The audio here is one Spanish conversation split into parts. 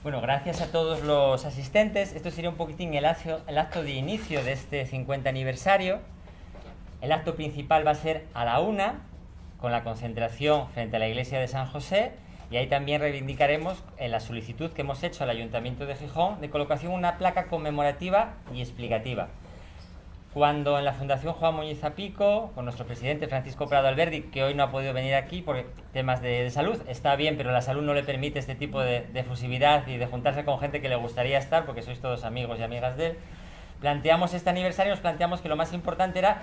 Bueno, gracias a todos los asistentes. Esto sería un poquitín el acto de inicio de este 50 aniversario. El acto principal va a ser a la 1, con la concentración frente a la iglesia de San José, y ahí también reivindicaremos la solicitud que hemos hecho al Ayuntamiento de Gijón de colocación de una placa conmemorativa y explicativa. Cuando en la Fundación Juan Muñiz Zapico, con nuestro presidente Francisco Prado Alberdi, que hoy no ha podido venir aquí por temas de salud, está bien, pero la salud no le permite este tipo de efusividad y de juntarse con gente que le gustaría estar, porque sois todos amigos y amigas de él, planteamos este aniversario, nos planteamos que lo más importante era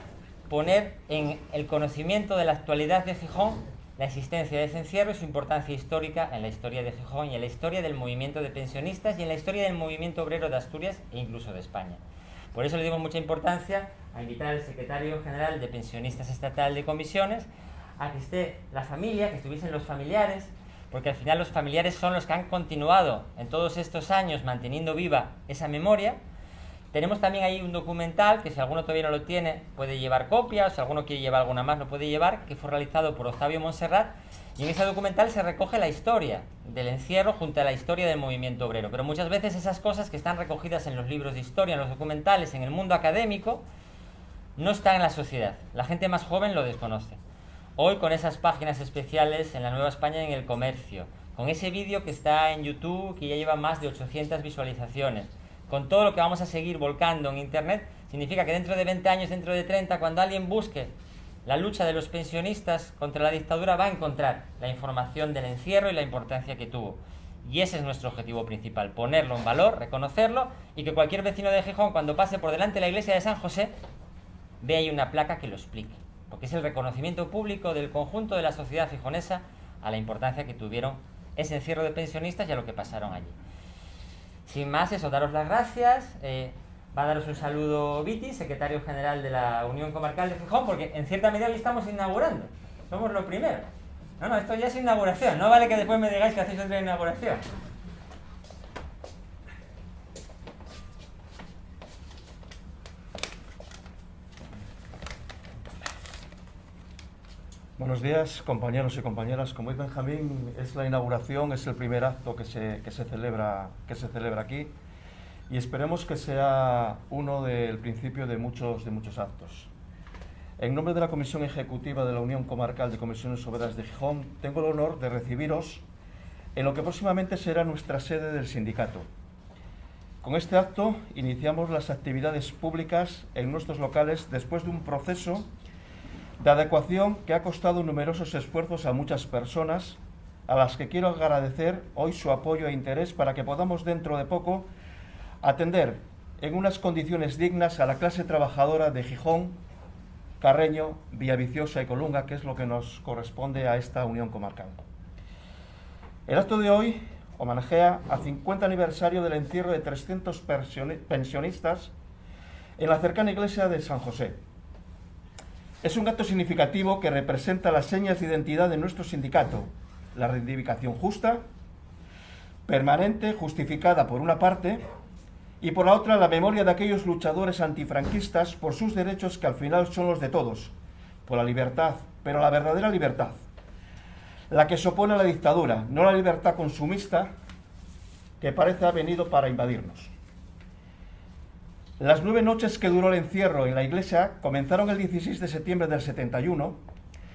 poner en el conocimiento de la actualidad de Gijón la existencia de ese encierro y su importancia histórica en la historia de Gijón y en la historia del movimiento de pensionistas y en la historia del movimiento obrero de Asturias e incluso de España. Por eso le dimos mucha importancia a invitar al secretario general de Pensionistas Estatal de Comisiones a que esté la familia, que estuviesen los familiares, porque al final los familiares son los que han continuado en todos estos años manteniendo viva esa memoria. Tenemos también ahí un documental que si alguno todavía no lo tiene puede llevar copia, o si alguno quiere llevar alguna más lo puede llevar, que fue realizado por Octavio Montserrat, y en ese documental se recoge la historia del encierro junto a la historia del movimiento obrero. Pero muchas veces esas cosas que están recogidas en los libros de historia, en los documentales, en el mundo académico, no están en la sociedad. La gente más joven lo desconoce. Hoy con esas páginas especiales en la Nueva España y en El Comercio, con ese vídeo que está en YouTube, que ya lleva más de 800 visualizaciones, con todo lo que vamos a seguir volcando en Internet, significa que dentro de 20 años, dentro de 30, cuando alguien busque la lucha de los pensionistas contra la dictadura, va a encontrar la información del encierro y la importancia que tuvo. Y ese es nuestro objetivo principal, ponerlo en valor, reconocerlo, y que cualquier vecino de Gijón, cuando pase por delante de la iglesia de San José, vea ahí una placa que lo explique. Porque es el reconocimiento público del conjunto de la sociedad gijonesa a la importancia que tuvieron ese encierro de pensionistas y a lo que pasaron allí. Sin más, eso, daros las gracias. Va a daros un saludo Viti, secretario general de la Unión Comarcal de Gijón, porque en cierta medida hoy estamos inaugurando. Somos lo primero. No, esto ya es inauguración. No vale que después me digáis que hacéis otra inauguración. Buenos días, compañeros y compañeras. Como dice Benjamín, es la inauguración, es el primer acto que se celebra aquí, y esperemos que sea uno del principio de muchos actos. En nombre de la Comisión Ejecutiva de la Unión Comarcal de Comisiones Obreras de Gijón, tengo el honor de recibiros en lo que próximamente será nuestra sede del sindicato. Con este acto iniciamos las actividades públicas en nuestros locales después de un proceso de adecuación que ha costado numerosos esfuerzos a muchas personas, a las que quiero agradecer hoy su apoyo e interés para que podamos dentro de poco atender en unas condiciones dignas a la clase trabajadora de Gijón, Carreño, Villaviciosa y Colunga, que es lo que nos corresponde a esta unión comarcal. El acto de hoy homenajea al 50 aniversario del encierro de 300 pensionistas en la cercana iglesia de San José. Es un acto significativo que representa las señas de identidad de nuestro sindicato, la reivindicación justa, permanente, justificada por una parte, y por la otra la memoria de aquellos luchadores antifranquistas por sus derechos que al final son los de todos, por la libertad, pero la verdadera libertad, la que se opone a la dictadura, no la libertad consumista que parece ha venido para invadirnos. Las 9 noches que duró el encierro en la iglesia comenzaron el 16 de septiembre del 71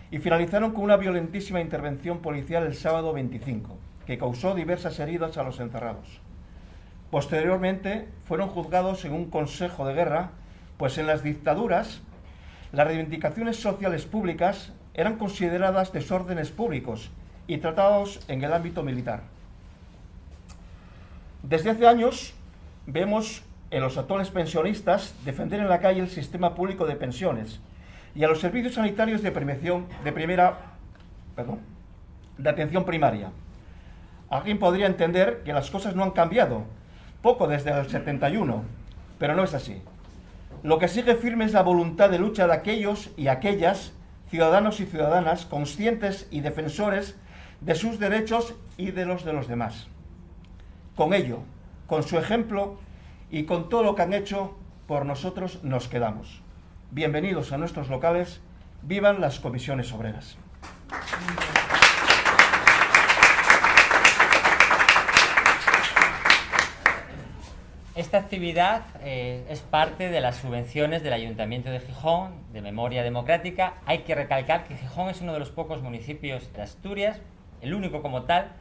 y finalizaron con una violentísima intervención policial el sábado 25, que causó diversas heridas a los encerrados. Posteriormente fueron juzgados en un consejo de guerra, pues en las dictaduras las reivindicaciones sociales públicas eran consideradas desórdenes públicos y tratados en el ámbito militar. Desde hace años vemos en los actuales pensionistas defender en la calle el sistema público de pensiones y a los servicios sanitarios de atención primaria. Alguien podría entender que las cosas no han cambiado, poco desde el 71, pero no es así. Lo que sigue firme es la voluntad de lucha de aquellos y aquellas ciudadanos y ciudadanas conscientes y defensores de sus derechos y de los demás. Con ello, con su ejemplo y con todo lo que han hecho por nosotros, nos quedamos. Bienvenidos a nuestros locales. Vivan las comisiones obreras. Esta actividad es parte de las subvenciones del Ayuntamiento de Gijón, de Memoria Democrática. Hay que recalcar que Gijón es uno de los pocos municipios de Asturias, el único como tal,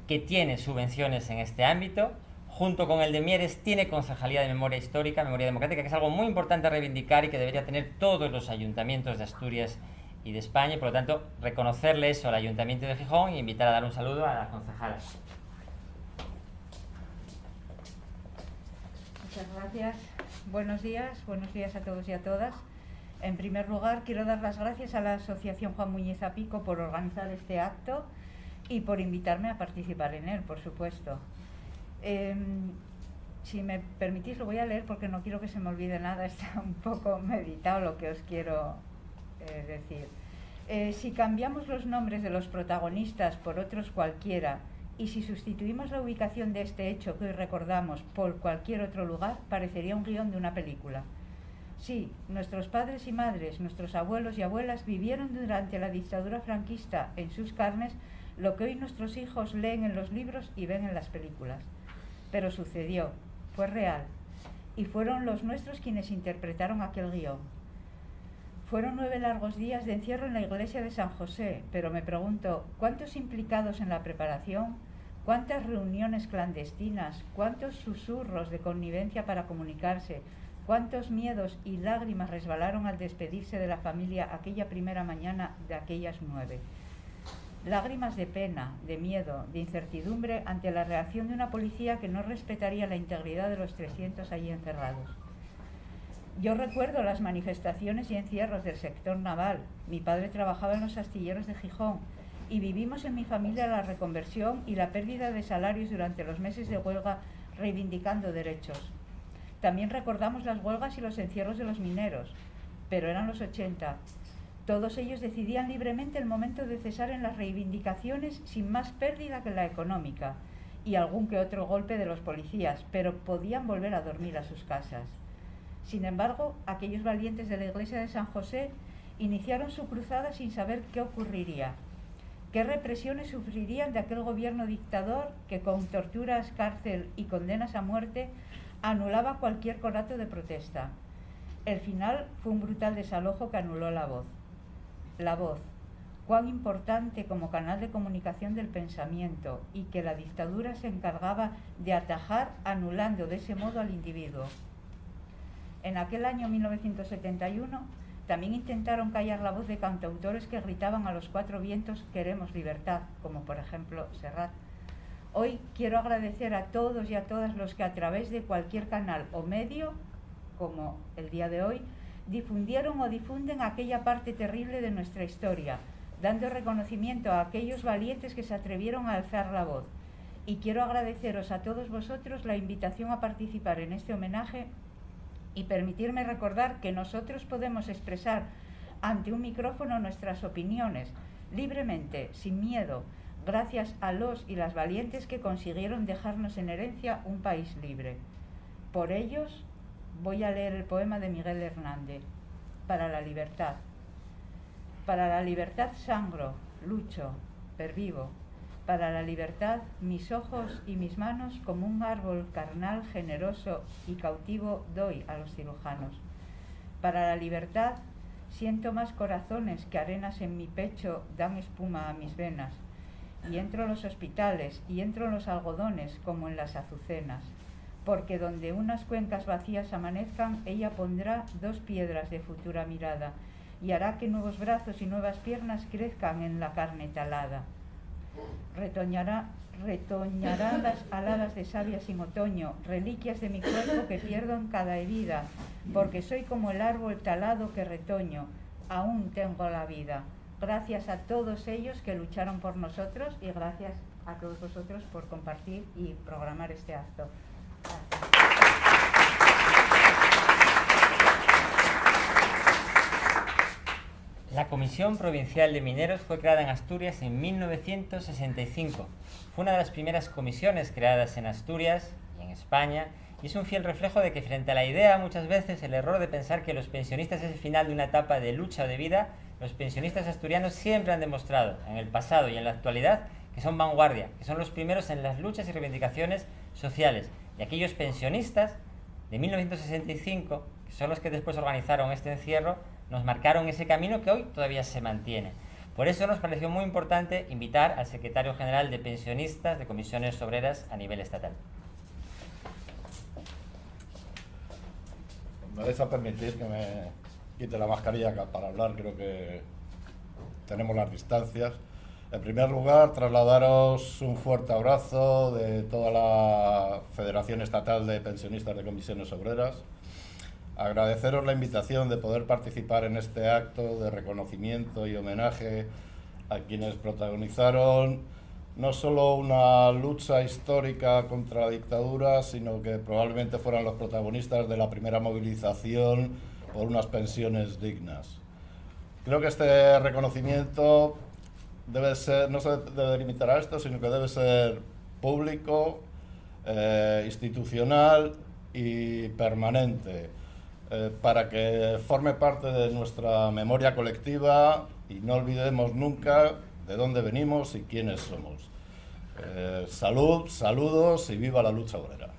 que tiene subvenciones en este ámbito. Junto con el de Mieres tiene Concejalía de Memoria Histórica, Memoria Democrática, que es algo muy importante a reivindicar y que debería tener todos los ayuntamientos de Asturias y de España. Y por lo tanto, reconocerle eso al Ayuntamiento de Gijón e invitar a dar un saludo a las concejalas. Muchas gracias. Buenos días a todos y a todas. En primer lugar, quiero dar las gracias a la Asociación Juan Muñiz Apico por organizar este acto y por invitarme a participar en él, por supuesto. Si me permitís, lo voy a leer porque no quiero que se me olvide nada, está un poco meditado lo que os quiero decir. Si cambiamos los nombres de los protagonistas por otros cualquiera, y si sustituimos la ubicación de este hecho que hoy recordamos por cualquier otro lugar, parecería un guión de una película. Sí, nuestros padres y madres, nuestros abuelos y abuelas vivieron durante la dictadura franquista en sus carnes lo que hoy nuestros hijos leen en los libros y ven en las películas. Pero sucedió, fue real, y fueron los nuestros quienes interpretaron aquel guión. Fueron 9 largos días de encierro en la iglesia de San José, pero me pregunto, ¿cuántos implicados en la preparación? ¿Cuántas reuniones clandestinas? ¿Cuántos susurros de connivencia para comunicarse? ¿Cuántos miedos y lágrimas resbalaron al despedirse de la familia aquella primera mañana de aquellas 9? Lágrimas de pena, de miedo, de incertidumbre ante la reacción de una policía que no respetaría la integridad de los 300 allí encerrados. Yo recuerdo las manifestaciones y encierros del sector naval. Mi padre trabajaba en los astilleros de Gijón y vivimos en mi familia la reconversión y la pérdida de salarios durante los meses de huelga reivindicando derechos. También recordamos las huelgas y los encierros de los mineros, pero eran los 80. Todos ellos decidían libremente el momento de cesar en las reivindicaciones sin más pérdida que la económica y algún que otro golpe de los policías, pero podían volver a dormir a sus casas. Sin embargo, aquellos valientes de la iglesia de San José iniciaron su cruzada sin saber qué ocurriría. ¿Qué represiones sufrirían de aquel gobierno dictador que con torturas, cárcel y condenas a muerte anulaba cualquier conato de protesta? El final fue un brutal desalojo que anuló la voz. La voz, cuán importante como canal de comunicación del pensamiento y que la dictadura se encargaba de atajar anulando de ese modo al individuo. En aquel año 1971 también intentaron callar la voz de cantautores que gritaban a los 4 vientos queremos libertad, como por ejemplo Serrat. Hoy quiero agradecer a todos y a todas los que a través de cualquier canal o medio, como el día de hoy, difundieron o difunden aquella parte terrible de nuestra historia, dando reconocimiento a aquellos valientes que se atrevieron a alzar la voz. Y quiero agradeceros a todos vosotros la invitación a participar en este homenaje y permitirme recordar que nosotros podemos expresar ante un micrófono nuestras opiniones, libremente, sin miedo, gracias a los y las valientes que consiguieron dejarnos en herencia un país libre. Por ellos voy a leer el poema de Miguel Hernández, Para la libertad. Para la libertad sangro, lucho, pervivo. Para la libertad mis ojos y mis manos como un árbol carnal, generoso y cautivo doy a los cirujanos. Para la libertad siento más corazones que arenas en mi pecho dan espuma a mis venas. Y entro en los hospitales y entro en los algodones como en las azucenas. Porque donde unas cuencas vacías amanezcan, ella pondrá 2 piedras de futura mirada y hará que nuevos brazos y nuevas piernas crezcan en la carne talada. Retoñarán las aladas de savia sin otoño, reliquias de mi cuerpo que pierdo en cada herida, porque soy como el árbol talado que retoño, aún tengo la vida. Gracias a todos ellos que lucharon por nosotros y gracias a todos vosotros por compartir y programar este acto. La Comisión Provincial de Mineros fue creada en Asturias en 1965. Fue una de las primeras comisiones creadas en Asturias y en España, y es un fiel reflejo de que frente a la idea, muchas veces, el error de pensar que los pensionistas es el final de una etapa de lucha o de vida, los pensionistas asturianos siempre han demostrado, en el pasado y en la actualidad, que son vanguardia, que son los primeros en las luchas y reivindicaciones sociales. Y aquellos pensionistas de 1965, que son los que después organizaron este encierro, nos marcaron ese camino que hoy todavía se mantiene. Por eso nos pareció muy importante invitar al secretario general de pensionistas de comisiones obreras a nivel estatal. Me vais a permitir que me quite la mascarilla para hablar, creo que tenemos las distancias. En primer lugar, trasladaros un fuerte abrazo de toda la Federación Estatal de Pensionistas de Comisiones Obreras. Agradeceros la invitación de poder participar en este acto de reconocimiento y homenaje a quienes protagonizaron no solo una lucha histórica contra la dictadura, sino que probablemente fueran los protagonistas de la primera movilización por unas pensiones dignas. Creo que este reconocimiento debe ser, no se debe limitar a esto, sino que debe ser público, institucional y permanente, para que forme parte de nuestra memoria colectiva y no olvidemos nunca de dónde venimos y quiénes somos. Salud, saludos y viva la lucha obrera.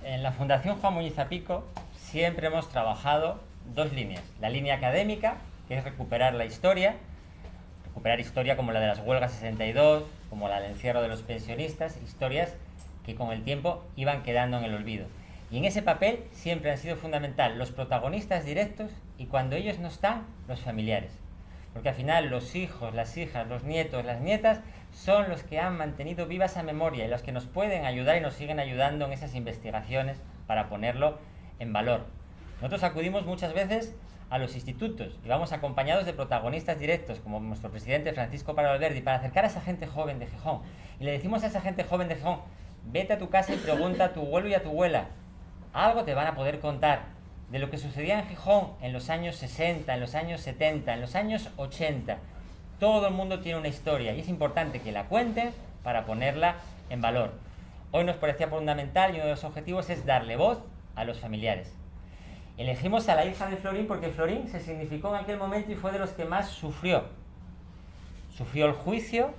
En la Fundación Juan Muñiz Zapico siempre hemos trabajado dos líneas. La línea académica, que es recuperar la historia, como la de las huelgas 62, como la del encierro de los pensionistas, historias que con el tiempo iban quedando en el olvido. Y en ese papel siempre han sido fundamental los protagonistas directos y cuando ellos no están, los familiares. Porque al final los hijos, las hijas, los nietos, las nietas son los que han mantenido viva esa memoria y los que nos pueden ayudar y nos siguen ayudando en esas investigaciones para ponerlo en valor. Nosotros acudimos muchas veces a los institutos y vamos acompañados de protagonistas directos como nuestro presidente Francisco Paro Alberdi para acercar a esa gente joven de Gijón. Y le decimos a esa gente joven de Gijón, vete a tu casa y pregunta a tu abuelo y a tu abuela. Algo te van a poder contar de lo que sucedía en Gijón en los años 60, en los años 70, en los años 80. Todo el mundo tiene una historia y es importante que la cuenten para ponerla en valor. Hoy nos parecía fundamental y uno de los objetivos es darle voz a los familiares. Elegimos a la hija de Florín porque Florín se significó en aquel momento y fue de los que más sufrió. Sufrió el juicio,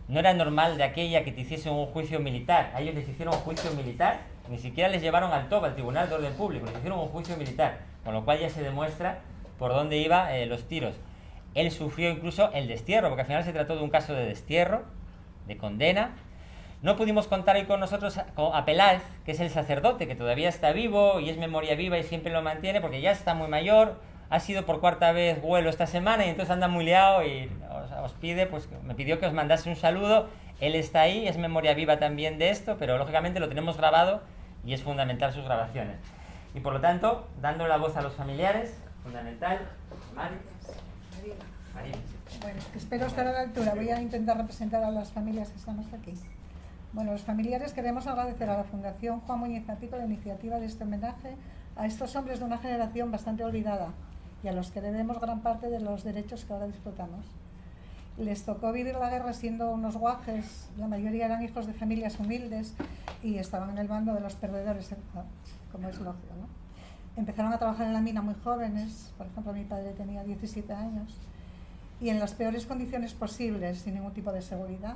no era normal de aquella que te hiciesen un juicio militar. A ellos les hicieron un juicio militar, ni siquiera les llevaron al TOP, al Tribunal de Orden Público, les hicieron un juicio militar, con lo cual ya se demuestra por dónde iban los tiros. Él sufrió incluso el destierro, porque al final se trató de un caso de destierro, de condena. No pudimos contar hoy con nosotros a Peláez, que es el sacerdote, que todavía está vivo y es memoria viva y siempre lo mantiene, porque ya está muy mayor, ha sido por cuarta vez vuelo esta semana y entonces anda muy liado y os pide, pues me pidió que os mandase un saludo. Él está ahí, es memoria viva también de esto, pero lógicamente lo tenemos grabado y es fundamental sus grabaciones. Y por lo tanto, dando la voz a los familiares, fundamental, Mari. Bueno, espero estar a la altura. Voy a intentar representar a las familias que estamos aquí. Bueno, los familiares queremos agradecer a la Fundación Juan Muñiz Zapico la iniciativa de este homenaje a estos hombres de una generación bastante olvidada y a los que debemos gran parte de los derechos que ahora disfrutamos. Les tocó vivir la guerra siendo unos guajes, la mayoría eran hijos de familias humildes y estaban en el bando de los perdedores, como es lógico, ¿no? Empezaron a trabajar en la mina muy jóvenes, por ejemplo mi padre tenía 17 años, y en las peores condiciones posibles, sin ningún tipo de seguridad,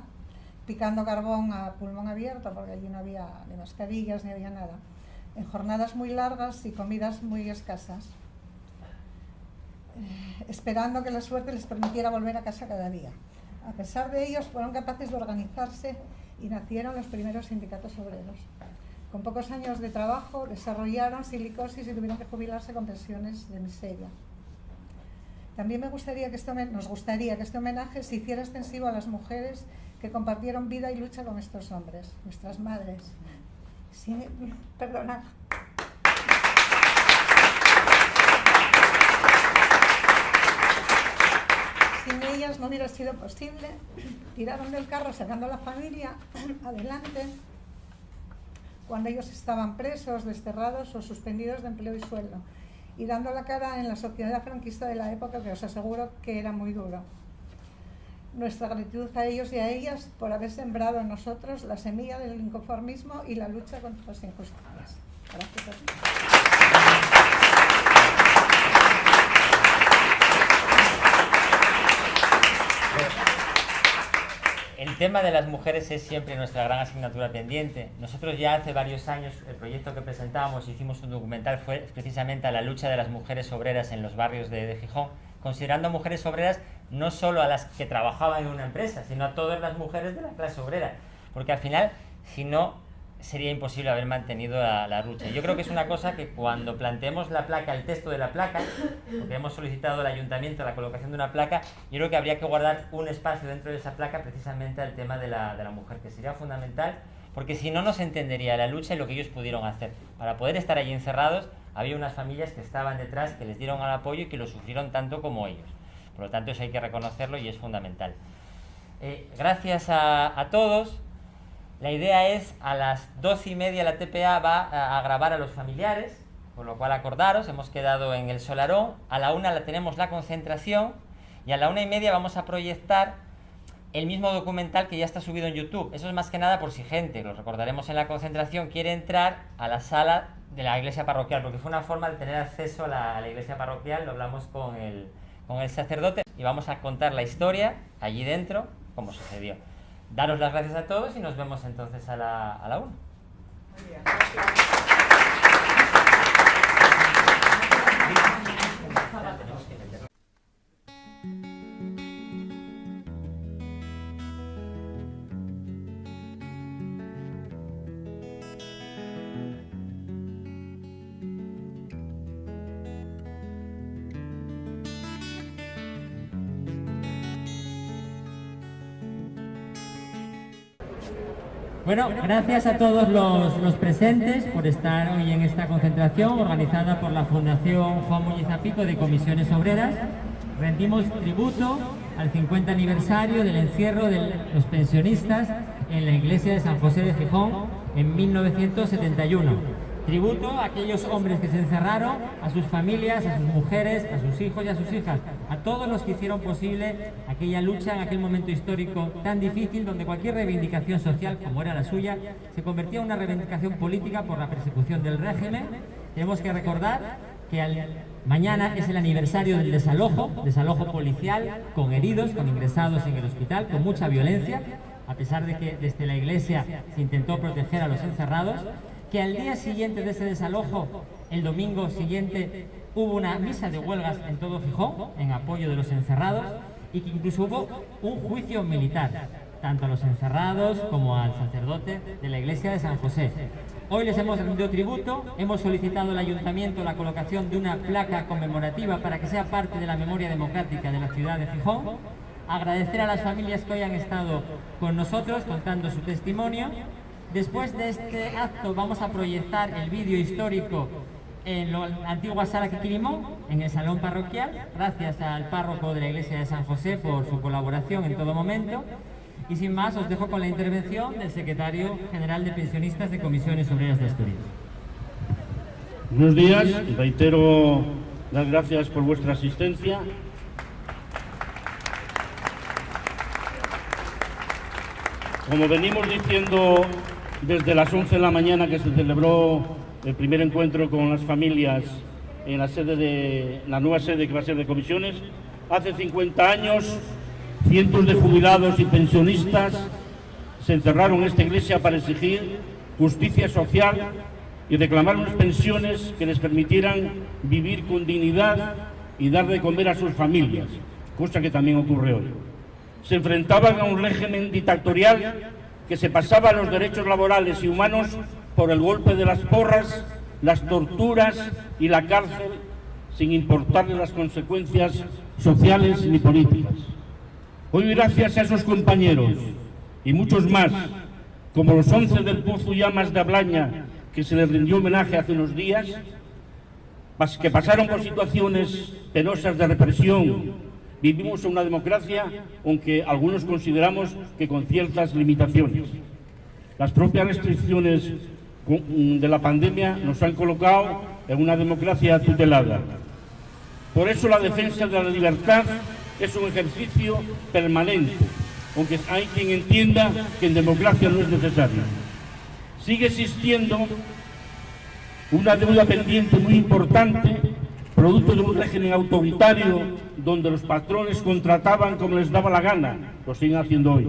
picando carbón a pulmón abierto, porque allí no había ni mascarillas ni había nada, en jornadas muy largas y comidas muy escasas, esperando que la suerte les permitiera volver a casa cada día. A pesar de ellos, fueron capaces de organizarse y nacieron los primeros sindicatos obreros. Con pocos años de trabajo, desarrollaron silicosis y tuvieron que jubilarse con pensiones de miseria. También nos gustaría que este homenaje se hiciera extensivo a las mujeres que compartieron vida y lucha con estos hombres, nuestras madres. Perdona. Sin ellas no hubiera sido posible. Tiraron del carro sacando a la familia adelante cuando ellos estaban presos, desterrados o suspendidos de empleo y sueldo, y dando la cara en la sociedad franquista de la época, que os aseguro que era muy duro. Nuestra gratitud a ellos y a ellas por haber sembrado en nosotros la semilla del inconformismo y la lucha contra las injusticias. Gracias a ti. tema de las mujeres es siempre nuestra gran asignatura pendiente. Nosotros ya hace varios años, el proyecto que presentamos, hicimos un documental, fue precisamente a la lucha de las mujeres obreras en los barrios de Gijón, considerando mujeres obreras no solo a las que trabajaban en una empresa, sino a todas las mujeres de la clase obrera, porque al final, si no, sería imposible haber mantenido la lucha. Yo creo que es una cosa que cuando planteemos la placa, el texto de la placa, porque hemos solicitado al ayuntamiento la colocación de una placa, yo creo que habría que guardar un espacio dentro de esa placa precisamente al tema de la mujer, que sería fundamental, porque si no, no se entendería la lucha y lo que ellos pudieron hacer. Para poder estar allí encerrados, había unas familias que estaban detrás, que les dieron el apoyo y que lo sufrieron tanto como ellos. Por lo tanto, eso hay que reconocerlo y es fundamental. Gracias a todos. La idea es, a las 12:30 la TPA va a grabar a los familiares, por lo cual acordaros, hemos quedado en el Solarón, a la 1 la tenemos la concentración y a la 1:30 vamos a proyectar el mismo documental que ya está subido en YouTube. Eso es más que nada por si gente, lo recordaremos en la concentración, quiere entrar a la sala de la iglesia parroquial, porque fue una forma de tener acceso a la iglesia parroquial, lo hablamos con el sacerdote y vamos a contar la historia allí dentro, cómo sucedió. Daros las gracias a todos y nos vemos entonces a la 1. Muy bien, Bueno, gracias a todos los presentes por estar hoy en esta concentración organizada por la Fundación Juan Muñiz Zapico de Comisiones Obreras. Rendimos tributo al 50 aniversario del encierro de los pensionistas en la iglesia de San José de Gijón en 1971. Tributo a aquellos hombres que se encerraron, a sus familias, a sus mujeres, a sus hijos y a sus hijas, a todos los que hicieron posible aquella lucha en aquel momento histórico tan difícil, donde cualquier reivindicación social, como era la suya, se convertía en una reivindicación política por la persecución del régimen. Tenemos que recordar que mañana es el aniversario del desalojo policial, con heridos, con ingresados en el hospital, con mucha violencia, a pesar de que desde la iglesia se intentó proteger a los encerrados. Que al día siguiente de ese desalojo, el domingo siguiente, hubo una misa de huelgas en todo Gijón, en apoyo de los encerrados, y que incluso hubo un juicio militar, tanto a los encerrados como al sacerdote de la iglesia de San José. Hoy les hemos rendido tributo, hemos solicitado al ayuntamiento la colocación de una placa conmemorativa para que sea parte de la memoria democrática de la ciudad de Gijón. Agradecer a las familias que hoy han estado con nosotros contando su testimonio. Después de este acto vamos a proyectar el vídeo histórico en la antigua sala Quiquilimón, en el salón parroquial, gracias al párroco de la iglesia de San José por su colaboración en todo momento. Y sin más, os dejo con la intervención del secretario general de Pensionistas de Comisiones Obreras de Asturias. Buenos días, reitero las gracias por vuestra asistencia. Como venimos diciendo desde las 11 de la mañana que se celebró el primer encuentro con las familias en la nueva sede que va a ser de comisiones, hace 50 años cientos de jubilados y pensionistas se encerraron en esta iglesia para exigir justicia social y reclamar unas pensiones que les permitieran vivir con dignidad y dar de comer a sus familias, cosa que también ocurre hoy. Se enfrentaban a un régimen dictatorial que se pasaba los derechos laborales y humanos por el golpe de las porras, las torturas y la cárcel, sin importarle las consecuencias sociales ni políticas. Hoy, gracias a esos compañeros y muchos más, como los 11 del Pozo Llamas de Ablaña, que se les rindió homenaje hace unos días, que pasaron por situaciones penosas de represión. Vivimos en una democracia, aunque algunos consideramos que con ciertas limitaciones. Las propias restricciones de la pandemia nos han colocado en una democracia tutelada. Por eso la defensa de la libertad es un ejercicio permanente, aunque hay quien entienda que en democracia no es necesario. Sigue existiendo una deuda pendiente muy importante, producto de un régimen autoritario donde los patrones contrataban como les daba la gana, lo siguen haciendo hoy.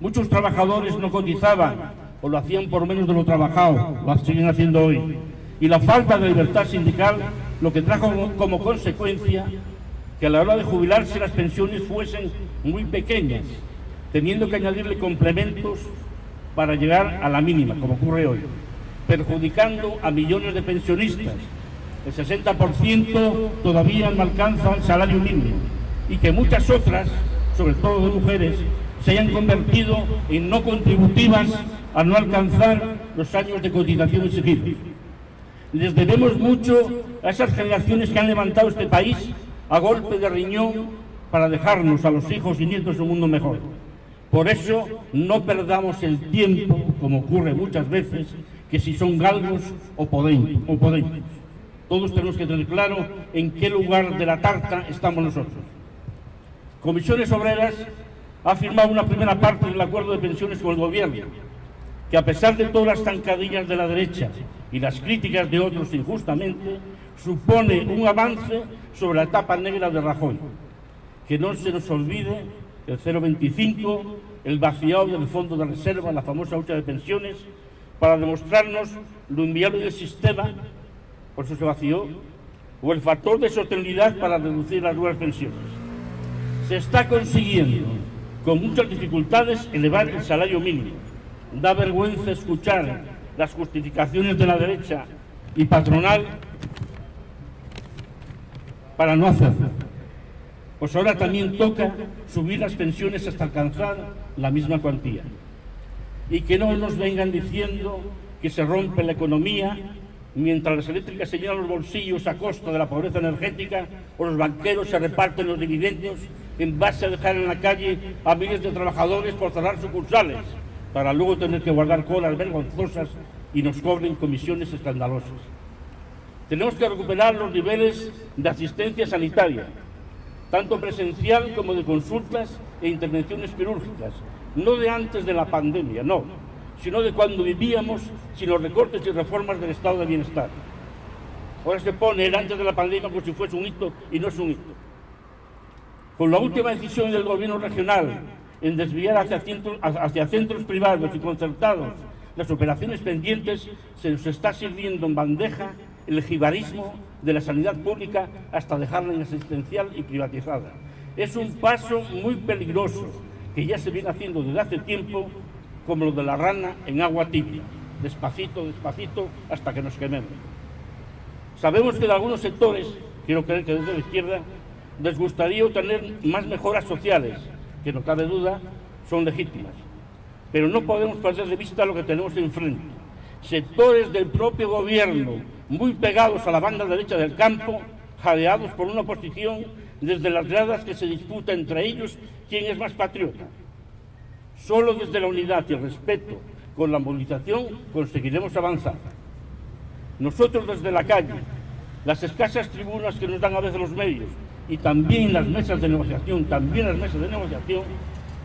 Muchos trabajadores no cotizaban o lo hacían por menos de lo trabajado, lo siguen haciendo hoy. Y la falta de libertad sindical lo que trajo como consecuencia que a la hora de jubilarse las pensiones fuesen muy pequeñas, teniendo que añadirle complementos para llegar a la mínima, como ocurre hoy, perjudicando a millones de pensionistas. El 60% todavía no alcanza el salario mínimo y que muchas otras, sobre todo de mujeres, se hayan convertido en no contributivas al no alcanzar los años de cotización exigidos. Les debemos mucho a esas generaciones que han levantado este país a golpe de riñón para dejarnos a los hijos y nietos un mundo mejor. Por eso no perdamos el tiempo, como ocurre muchas veces, que si son galgos o podemos. Todos tenemos que tener claro en qué lugar de la tarta estamos nosotros. Comisiones Obreras ha firmado una primera parte del acuerdo de pensiones con el Gobierno, que a pesar de todas las zancadillas de la derecha y las críticas de otros injustamente, supone un avance sobre la etapa negra de Rajoy. Que no se nos olvide el 0,25, el vaciado del fondo de reserva, la famosa hucha de pensiones, para demostrarnos lo inviable del sistema, por eso se vació, o el factor de sostenibilidad para reducir las nuevas pensiones. Se está consiguiendo, con muchas dificultades, elevar el salario mínimo. Da vergüenza escuchar las justificaciones de la derecha y patronal para no hacerlo. Pues ahora también toca subir las pensiones hasta alcanzar la misma cuantía. Y que no nos vengan diciendo que se rompe la economía mientras las eléctricas se llenan los bolsillos a costa de la pobreza energética o los banqueros se reparten los dividendos en base a dejar en la calle a miles de trabajadores por cerrar sucursales, para luego tener que guardar colas vergonzosas y nos cobren comisiones escandalosas. Tenemos que recuperar los niveles de asistencia sanitaria, tanto presencial como de consultas e intervenciones quirúrgicas, no de antes de la pandemia, no, sino de cuando vivíamos sin los recortes y reformas del estado de bienestar. Ahora se pone el antes de la pandemia como si fuese un hito y no es un hito. Con la última decisión del gobierno regional en desviar hacia centros privados y concertados las operaciones pendientes, se nos está sirviendo en bandeja el jibarismo de la sanidad pública hasta dejarla en asistencial y privatizada. Es un paso muy peligroso que ya se viene haciendo desde hace tiempo, como lo de la rana en agua tibia, despacito, despacito, hasta que nos quememos. Sabemos que de algunos sectores, quiero creer que desde la izquierda, les gustaría obtener más mejoras sociales, que no cabe duda, son legítimas. Pero no podemos perder de vista lo que tenemos enfrente. Sectores del propio gobierno, muy pegados a la banda derecha del campo, jadeados por una oposición desde las gradas que se disputa entre ellos quién es más patriota. Solo desde la unidad y el respeto, con la movilización, conseguiremos avanzar. Nosotros desde la calle, las escasas tribunas que nos dan a veces los medios, y también las mesas de negociación,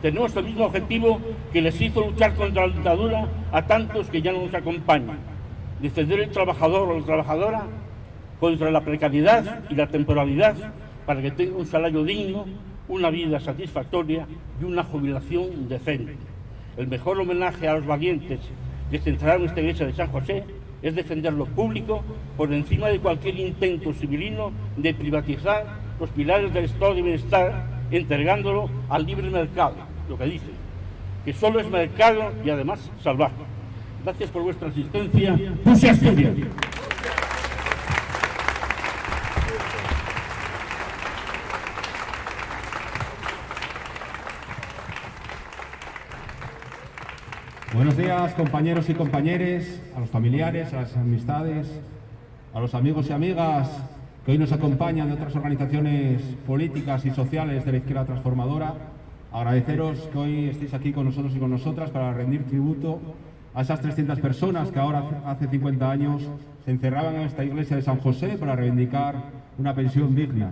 tenemos el mismo objetivo que les hizo luchar contra la dictadura a tantos que ya no nos acompañan: defender el trabajador o la trabajadora contra la precariedad y la temporalidad para que tenga un salario digno, una vida satisfactoria y una jubilación decente. El mejor homenaje a los valientes que se entraron en esta iglesia de San José es defender lo público por encima de cualquier intento civilino de privatizar los pilares del estado de bienestar, entregándolo al libre mercado, lo que dice, que solo es mercado y además salvaje. Gracias por vuestra asistencia. ¡Puse Asturias! Buenos días, compañeros y compañeras, a los familiares, a las amistades, a los amigos y amigas que hoy nos acompañan de otras organizaciones políticas y sociales de la izquierda transformadora. Agradeceros que hoy estéis aquí con nosotros y con nosotras para rendir tributo a esas 300 personas que ahora, hace 50 años, se encerraban en esta iglesia de San José para reivindicar una pensión digna.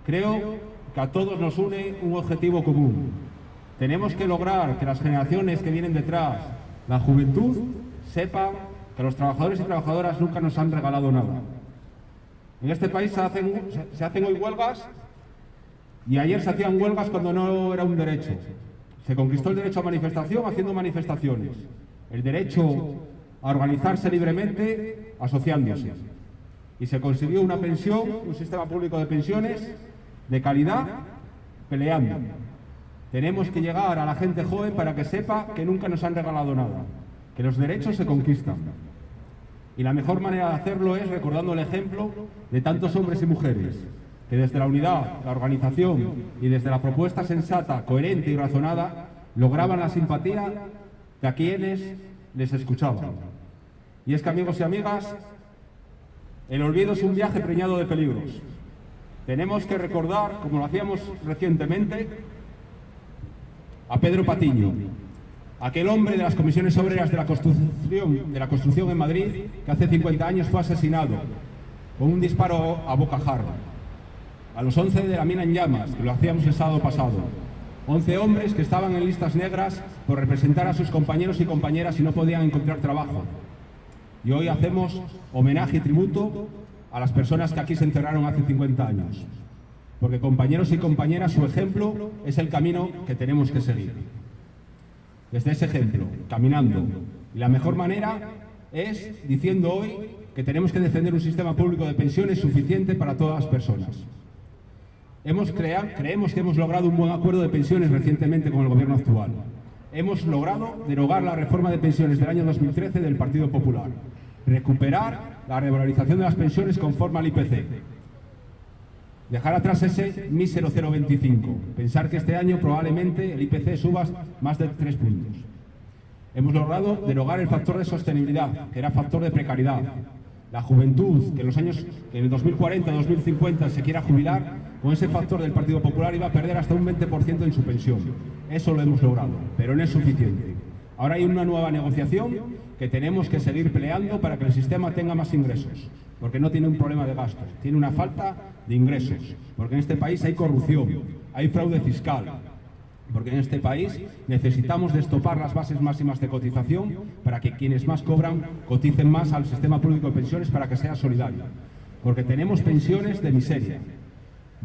Creo que a todos nos une un objetivo común. Tenemos que lograr que las generaciones que vienen detrás, la juventud, sepan que los trabajadores y trabajadoras nunca nos han regalado nada. En este país se hacen hoy huelgas, y ayer se hacían huelgas cuando no era un derecho. Se conquistó el derecho a manifestación haciendo manifestaciones, el derecho a organizarse libremente asociándose. Y se consiguió una pensión, un sistema público de pensiones de calidad, peleando. Tenemos que llegar a la gente joven para que sepa que nunca nos han regalado nada, que los derechos se conquistan. Y la mejor manera de hacerlo es recordando el ejemplo de tantos hombres y mujeres que desde la unidad, la organización y desde la propuesta sensata, coherente y razonada lograban la simpatía de a quienes les escuchaban. Y es que, amigos y amigas, el olvido es un viaje preñado de peligros. Tenemos que recordar, como lo hacíamos recientemente, a Pedro Patiño, aquel hombre de las comisiones obreras de la construcción en Madrid, que hace 50 años fue asesinado con un disparo a bocajarro. A los 11 de la mina en llamas, que lo hacíamos el sábado pasado. 11 hombres que estaban en listas negras por representar a sus compañeros y compañeras y no podían encontrar trabajo. Y hoy hacemos homenaje y tributo a las personas que aquí se encerraron hace 50 años. Porque, compañeros y compañeras, su ejemplo es el camino que tenemos que seguir. Desde ese ejemplo, caminando. Y la mejor manera es diciendo hoy que tenemos que defender un sistema público de pensiones suficiente para todas las personas. Creemos que hemos logrado un buen acuerdo de pensiones recientemente con el gobierno actual. Hemos logrado derogar la reforma de pensiones del año 2013 del Partido Popular, recuperar la revalorización de las pensiones conforme al IPC, dejar atrás ese mísero 0,25, pensar que este año probablemente el IPC suba más de 3 puntos. Hemos logrado derogar el factor de sostenibilidad, que era factor de precariedad. La juventud, que en el 2040-2050 se quiera jubilar, con ese factor del Partido Popular iba a perder hasta un 20% en su pensión. Eso lo hemos logrado, pero no es suficiente. Ahora hay una nueva negociación que tenemos que seguir peleando para que el sistema tenga más ingresos, porque no tiene un problema de gastos, tiene una falta de ingresos, porque en este país hay corrupción, hay fraude fiscal, porque en este país necesitamos destopar las bases máximas de cotización para que quienes más cobran coticen más al sistema público de pensiones para que sea solidario, porque tenemos pensiones de miseria.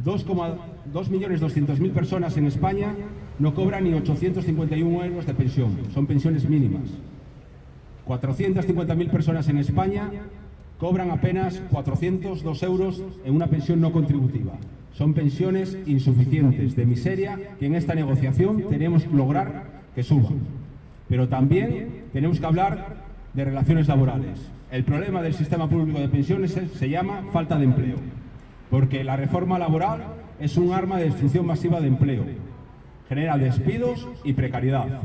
2.200.000 personas en España no cobran ni 851 euros de pensión, son pensiones mínimas. 450.000 personas en España cobran apenas 402 euros en una pensión no contributiva. Son pensiones insuficientes, de miseria, que en esta negociación tenemos que lograr que suban. Pero también tenemos que hablar de relaciones laborales. El problema del sistema público de pensiones se llama falta de empleo, porque la reforma laboral es un arma de destrucción masiva de empleo. Genera despidos y precariedad.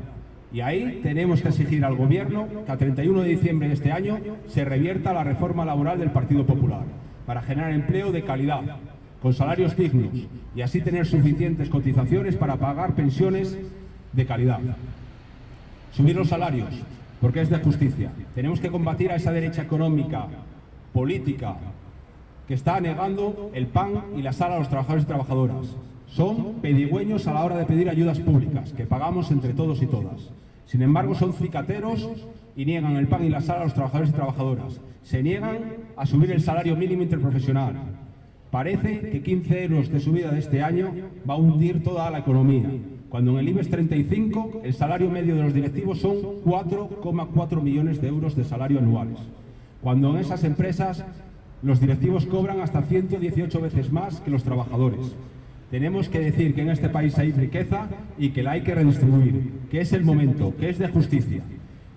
Y ahí tenemos que exigir al Gobierno que a 31 de diciembre de este año se revierta la reforma laboral del Partido Popular, para generar empleo de calidad, con salarios dignos, y así tener suficientes cotizaciones para pagar pensiones de calidad. Subir los salarios, porque es de justicia. Tenemos que combatir a esa derecha económica, política, que está negando el pan y la sal a los trabajadores y trabajadoras. Son pedigüeños a la hora de pedir ayudas públicas, que pagamos entre todos y todas. Sin embargo, son cicateros y niegan el pan y la sal a los trabajadores y trabajadoras. Se niegan a subir el salario mínimo interprofesional. Parece que 15 euros de subida de este año va a hundir toda la economía, cuando en el IBEX 35 el salario medio de los directivos son 4,4 millones de euros de salario anuales, cuando en esas empresas los directivos cobran hasta 118 veces más que los trabajadores. Tenemos que decir que en este país hay riqueza y que la hay que redistribuir, que es el momento, que es de justicia.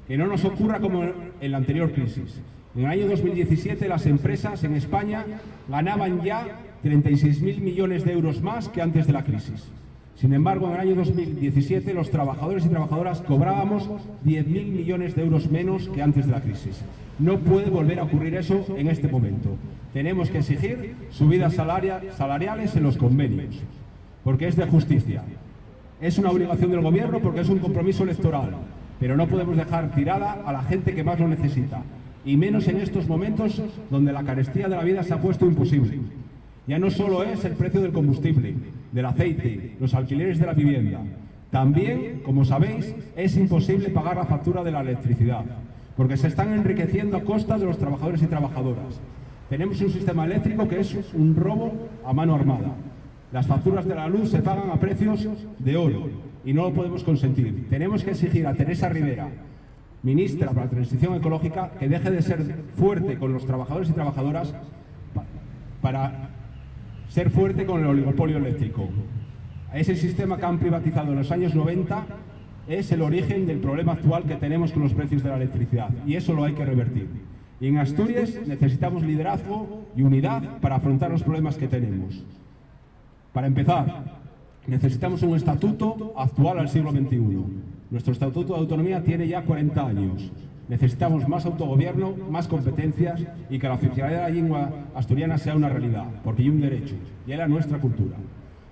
Que no nos ocurra como en la anterior crisis. En el año 2017 las empresas en España ganaban ya 36.000 millones de euros más que antes de la crisis. Sin embargo, en el año 2017 los trabajadores y trabajadoras cobrábamos 10.000 millones de euros menos que antes de la crisis. No puede volver a ocurrir eso en este momento. Tenemos que exigir subidas salariales en los convenios, porque es de justicia. Es una obligación del Gobierno porque es un compromiso electoral, pero no podemos dejar tirada a la gente que más lo necesita, y menos en estos momentos donde la carestía de la vida se ha puesto imposible. Ya no solo es el precio del combustible, del aceite, los alquileres de la vivienda. También, como sabéis, es imposible pagar la factura de la electricidad, porque se están enriqueciendo a costa de los trabajadores y trabajadoras. Tenemos un sistema eléctrico que es un robo a mano armada. Las facturas de la luz se pagan a precios de oro y no lo podemos consentir. Tenemos que exigir a Teresa Rivera, ministra para la Transición Ecológica, que deje de ser fuerte con los trabajadores y trabajadoras para ser fuerte con el oligopolio eléctrico. Ese sistema que han privatizado en los años 90 es el origen del problema actual que tenemos con los precios de la electricidad, y eso lo hay que revertir. Y en Asturias necesitamos liderazgo y unidad para afrontar los problemas que tenemos. Para empezar, necesitamos un estatuto actual al siglo XXI. Nuestro estatuto de autonomía tiene ya 40 años. Necesitamos más autogobierno, más competencias y que la oficialidad de la lengua asturiana sea una realidad, porque es un derecho y era nuestra cultura.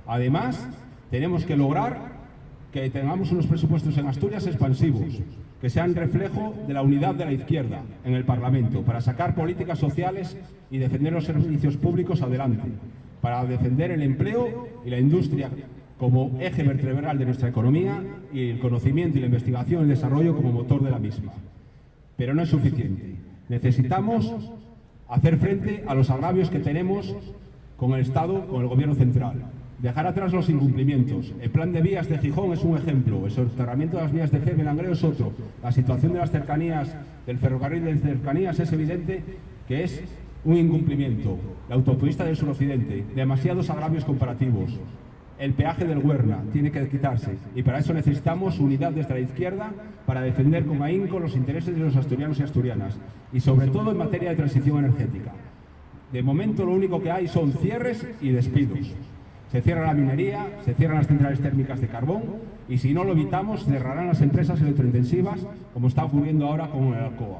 Además, tenemos que lograr que tengamos unos presupuestos en Asturias expansivos, que sean reflejo de la unidad de la izquierda en el Parlamento, para sacar políticas sociales y defender los servicios públicos adelante, para defender el empleo y la industria como eje vertebral de nuestra economía y el conocimiento y la investigación y el desarrollo como motor de la misma. Pero no es suficiente. Necesitamos hacer frente a los agravios que tenemos con el Estado, con el Gobierno central. Dejar atrás los incumplimientos. El plan de vías de Gijón es un ejemplo, el soterramiento de las vías de CEB en Langreo es otro. La situación de las cercanías, del ferrocarril de cercanías, es evidente que es un incumplimiento. La autopista del suroccidente, demasiados agravios comparativos. El peaje del Huerna tiene que quitarse, y para eso necesitamos unidad desde la izquierda para defender con ahínco los intereses de los asturianos y asturianas, y sobre todo en materia de transición energética. De momento lo único que hay son cierres y despidos. Se cierra la minería, se cierran las centrales térmicas de carbón, y si no lo evitamos, cerrarán las empresas electrointensivas, como está ocurriendo ahora con el Alcoa.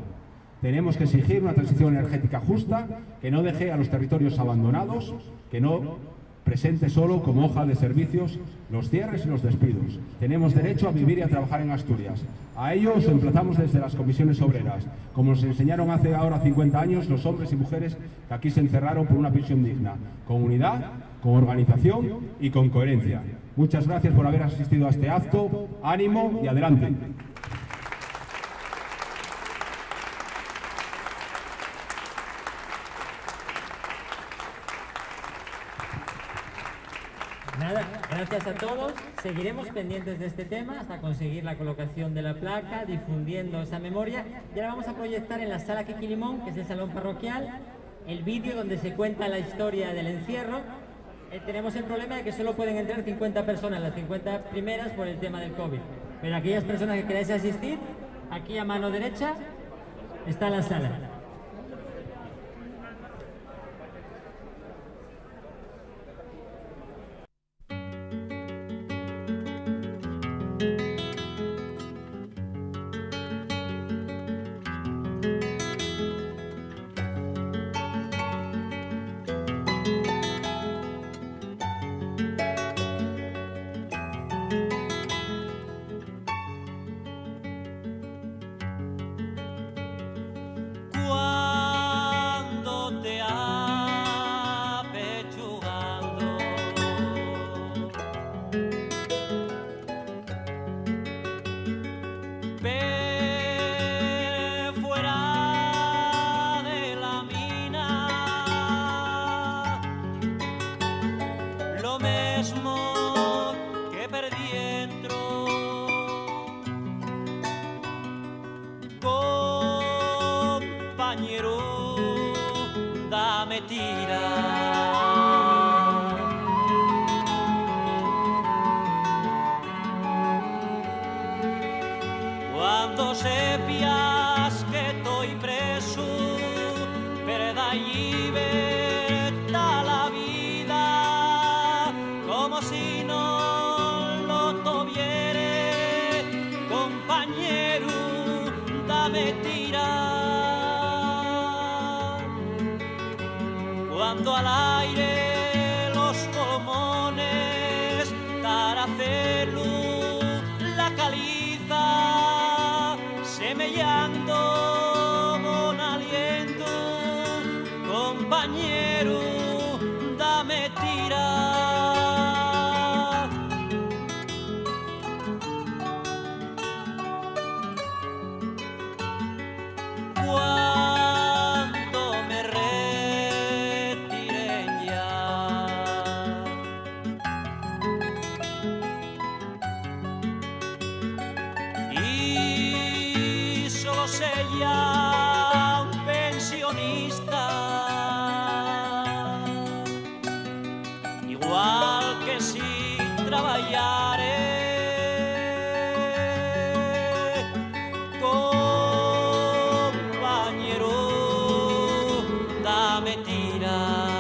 Tenemos que exigir una transición energética justa, que no deje a los territorios abandonados, que no presente solo como hoja de servicios los cierres y los despidos. Tenemos derecho a vivir y a trabajar en Asturias. A ello os emplazamos desde las comisiones obreras, como nos enseñaron hace ahora 50 años los hombres y mujeres que aquí se encerraron por una pensión digna, con unidad, con organización y con coherencia. Muchas gracias por haber asistido a este acto. Ánimo y adelante. Nada, gracias a todos. Seguiremos pendientes de este tema hasta conseguir la colocación de la placa, difundiendo esa memoria. Y ahora vamos a proyectar en la sala Quiquilimón, que es el salón parroquial, el vídeo donde se cuenta la historia del encierro. Tenemos el problema de que solo pueden entrar 50 personas, las 50 primeras por el tema del COVID. Pero aquellas personas que queráis asistir, aquí a mano derecha está la sala. Cuando sepias que estoy preso, perda y veta la vida, como si no lo tuviere, compañero, dame tira. Cuando al aire los pulmones taracelu la caliza, semellando con aliento, compañero, dame tira. Cuando me retiren ya, sería un pensionista, igual que si trabajare, compañero, dame tira.